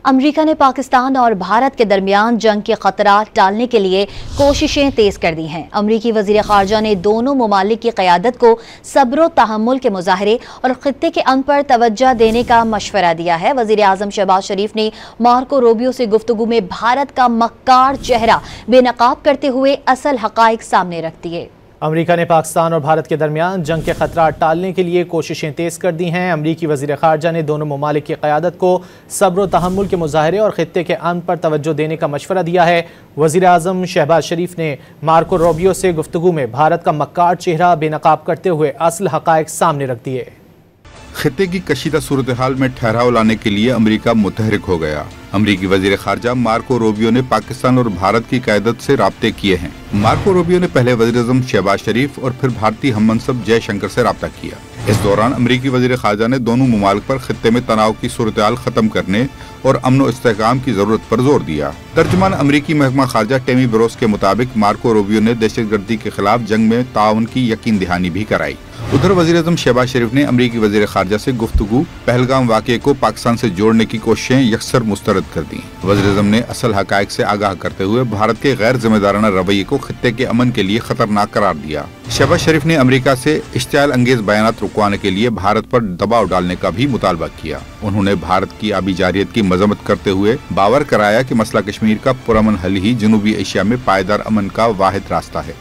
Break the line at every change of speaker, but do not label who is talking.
امریکہ نے پاکستان اور بھارت کے درمیان جنگ کے خطرات ٹالنے کے لیے کوششیں تیز کر دی ہیں۔ امریکی وزیر خارجہ نے دونوں ممالک کی قیادت کو صبر و تحمل کے مظاہرے اور خطے کے امن پر توجہ دینے کا مشورہ دیا ہے۔ وزیر اعظم شہباز شریف نے مارکو روبیو سے گفتگو میں بھارت کا مکار چہرہ بے نقاب کرتے ہوئے اصل حقائق سامنے رکھ دیے۔
امریکہ نے پاکستان اور بھارت کے درمیان جنگ کے خطرات ٹالنے کے لیے کوششیں تیز کر دی ہیں۔ امریکی وزیر خارجہ نے دونوں ممالک کی قیادت کو صبر و تحمل کے مظاہرے اور خطے کے امن پر توجہ دینے کا مشورہ دیا ہے۔ وزیر اعظم شہباز شریف نے مارکو روبیو سے گفتگو میں بھارت کا مکار چہرہ بے نقاب کرتے ہوئے اصل حقائق سامنے رکھ دیے۔
خطے کی کشیدہ صورتحال میں ٹھہراؤ لانے کے لیے امریکہ متحرک ہو گیا۔ امریکی وزیر خارجہ مارکو روبیو نے پاکستان اور بھارت کی قیادت سے رابطے کیے ہیں۔ مارکو روبیو نے پہلے وزیر اعظم شہباز شریف اور پھر بھارتی ہم منصب جے شنکر سے رابطہ کیا۔ اس دوران امریکی وزیر خارجہ نے دونوں ممالک پر خطے میں تناؤ کی صورتحال ختم کرنے اور امن و استحکام کی ضرورت پر زور دیا۔ ترجمان امریکی محکمہ خارجہ ٹیمی بروس کے مطابق مارکو روبیو نے دہشت گردی کے خلاف جنگ میں تعاون کی یقین دہانی بھی کرائی۔ ادھر وزیر اعظم شہباز شریف نے امریکی وزیر خارجہ سے گفتگو پہلگام واقعے کو پاکستان سے جوڑنے کی کوششیں یکسر مسترد کر دیں۔ وزیر اعظم نے اصل حقائق سے آگاہ کرتے ہوئے بھارت کے غیر ذمہ دارانہ رویے کو خطے کے امن کے لیے خطرناک قرار دیا۔ شہباز شریف نے امریکہ سے اشتعال انگیز بیانات رکوانے کے لیے بھارت پر دباؤ ڈالنے کا بھی مطالبہ کیا۔ انہوں نے بھارت کی آبی جارحیت کی مذمت کرتے ہوئے باور کرایا کہ مسئلہ کشمیر کا پرامن حل ہی جنوبی ایشیا میں پائیدار امن کا واحد راستہ ہے۔